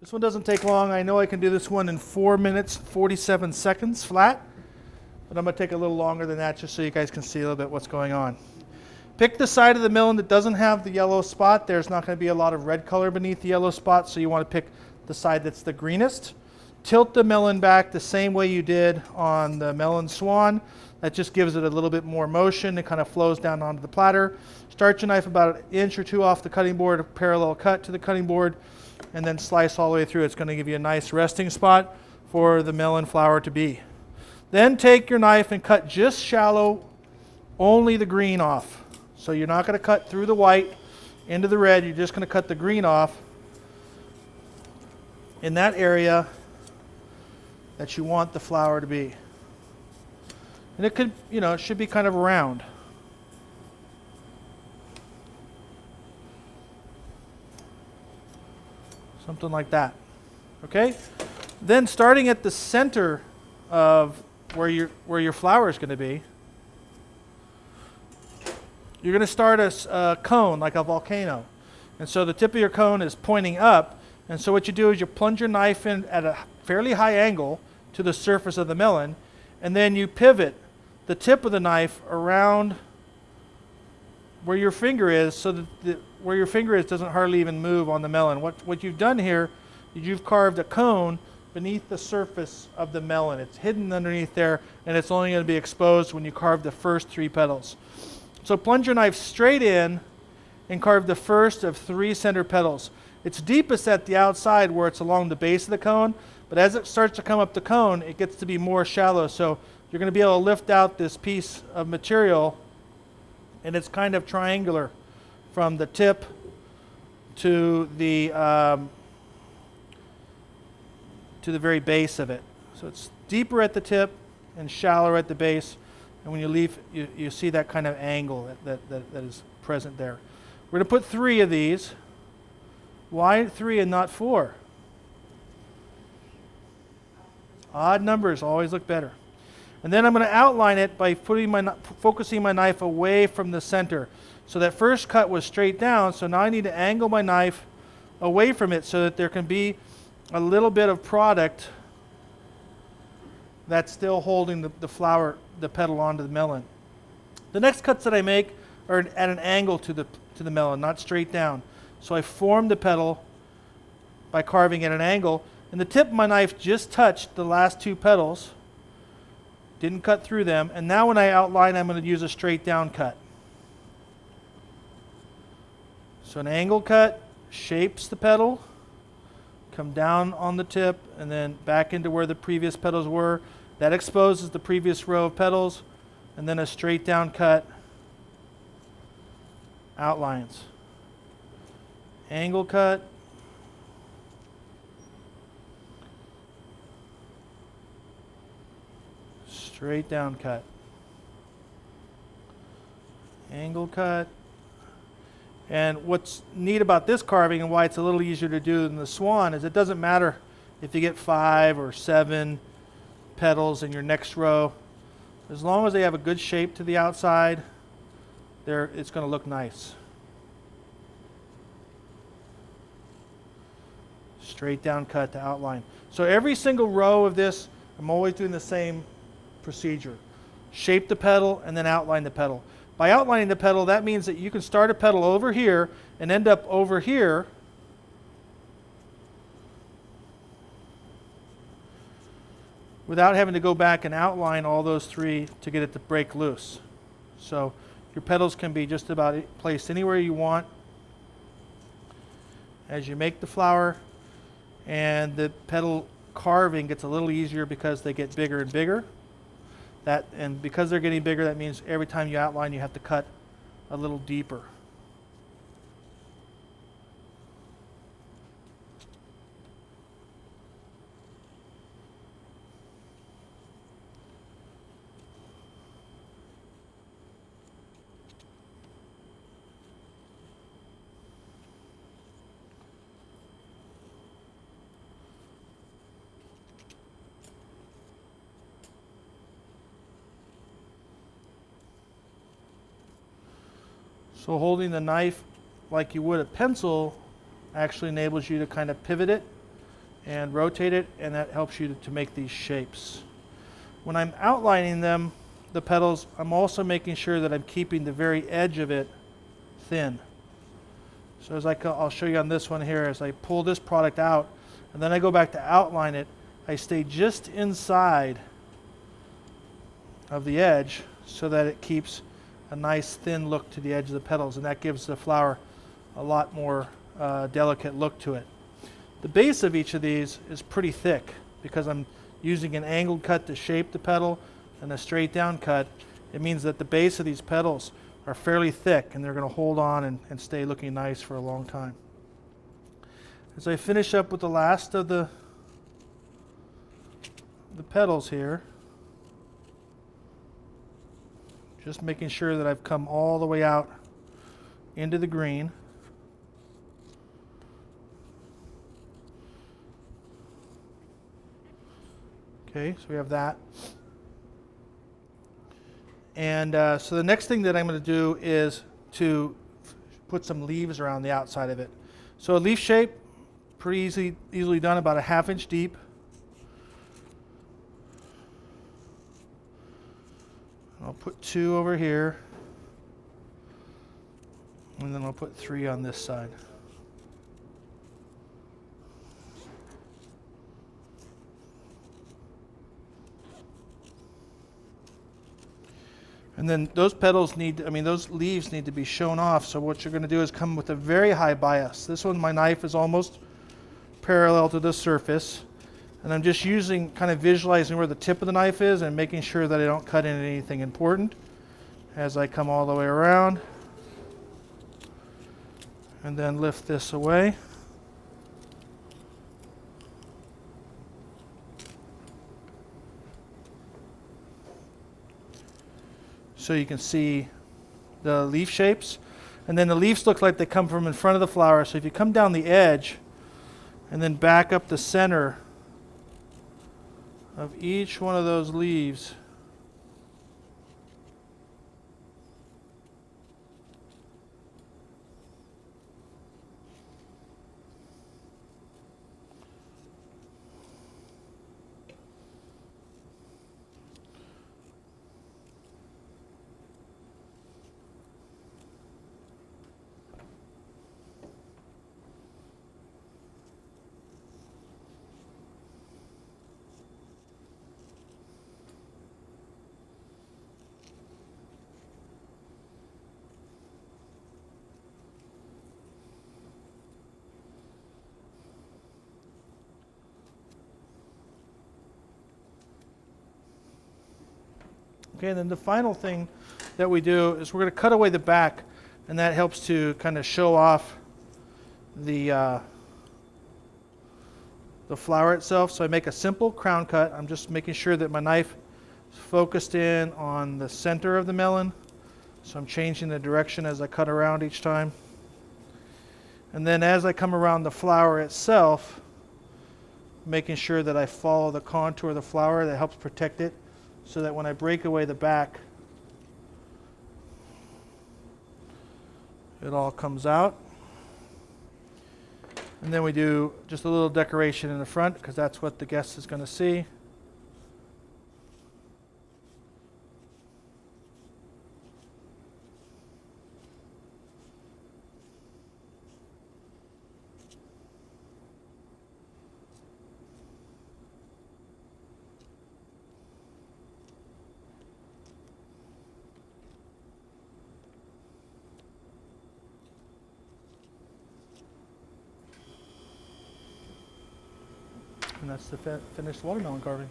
This one doesn't take long. I know I can do this one in 4 minutes, 47 seconds flat, but I'm going to take a little longer than that just so you guys can see a little bit what's going on. Pick the side of the melon that doesn't have the yellow spot. There's not going to be a lot of red color beneath the yellow spot, so you want to pick the side that's the greenest. Tilt the melon back the same way you did on the melon swan. That just gives it a little bit more motion. It kind of flows down onto the platter. Start your knife about an inch or two off the cutting board, a parallel cut to the cutting board, and then slice all the way through. It's going to give you a nice resting spot for the melon flower to be. Then take your knife and cut just shallow, only the green off. So you're not going to cut through the white into the red. You're just going to cut the green off in that area that you want the flower to be. And it could, it should be kind of round. Something like that. Okay? Then starting at the center of where your flower is going to be, you're going to start a cone like a volcano. And so the tip of your cone is pointing up. And so what you do is you plunge your knife in at a fairly high angle to the surface of the melon, and then you pivot the tip of the knife around where your finger is, so that where your finger is doesn't hardly even move on the melon. What you've done here is you've carved a cone beneath the surface of the melon. It's hidden underneath there, and it's only going to be exposed when you carve the first 3 petals. So plunge your knife straight in and carve the first of 3 center petals. It's deepest at the outside where it's along the base of the cone, but as it starts to come up the cone, it gets to be more shallow. So you're going to be able to lift out this piece of material, and it's kind of triangular from the tip to the very base of it. So it's deeper at the tip and shallower at the base. And when you leave, you see that kind of angle that is present there. We're going to put 3 of these. Why 3 and not 4? Odd numbers always look better. And then I'm going to outline it by focusing my knife away from the center. So that first cut was straight down, so now I need to angle my knife away from it so that there can be a little bit of product that's still holding the flower, the petal onto the melon. The next cuts that I make are at an angle to the melon, not straight down. So I form the petal by carving at an angle, and the tip of my knife just touched the last 2 petals, didn't cut through them, and now when I outline, I'm going to use a straight down cut. So an angle cut shapes the petal, come down on the tip, and then back into where the previous petals were. That exposes the previous row of petals, and then a straight down cut outlines. Angle cut, straight down cut, angle cut. And what's neat about this carving and why it's a little easier to do than the swan is it doesn't matter if you get 5 or 7 petals in your next row. As long as they have a good shape to the outside, it's going to look nice. Straight down cut to outline. So every single row of this, I'm always doing the same procedure. Shape the petal and then outline the petal. By outlining the petal, that means that you can start a petal over here and end up over here without having to go back and outline all those 3 to get it to break loose. So your petals can be just about placed anywhere you want as you make the flower, and the petal carving gets a little easier because they get bigger and bigger. And because they're getting bigger, that means every time you outline, you have to cut a little deeper. So holding the knife like you would a pencil actually enables you to kind of pivot it and rotate it, and that helps you to make these shapes. When I'm outlining them, the petals, I'm also making sure that I'm keeping the very edge of it thin. So as I'll show you on this one here, as I pull this product out and then I go back to outline it, I stay just inside of the edge so that it keeps a nice thin look to the edge of the petals, and that gives the flower a lot more delicate look to it. The base of each of these is pretty thick because I'm using an angled cut to shape the petal and a straight down cut. It means that the base of these petals are fairly thick and they're going to hold on and stay looking nice for a long time. As I finish up with the last of the petals here, just making sure that I've come all the way out into the green. Okay, so we have that. And so the next thing that I'm going to do is to put some leaves around the outside of it. So a leaf shape, pretty easily done, about a 1/2 inch deep. I'll put 2 over here, and then I'll put 3 on this side. And then those petals those leaves need to be shown off. So what you're going to do is come with a very high bias. This one, my knife is almost parallel to the surface. And I'm just kind of visualizing where the tip of the knife is and making sure that I don't cut into anything important as I come all the way around. And then lift this away. So you can see the leaf shapes. And then the leaves look like they come from in front of the flower. So if you come down the edge and then back up the center of each one of those leaves, okay, and then the final thing that we do is we're going to cut away the back, and that helps to kind of show off the flower itself. So I make a simple crown cut. I'm just making sure that my knife is focused in on the center of the melon. So I'm changing the direction as I cut around each time. And then as I come around the flower itself, making sure that I follow the contour of the flower. That helps protect it, so that when I break away the back, it all comes out. And then we do just a little decoration in the front, because that's what the guest is going to see. And that's the finished watermelon carving.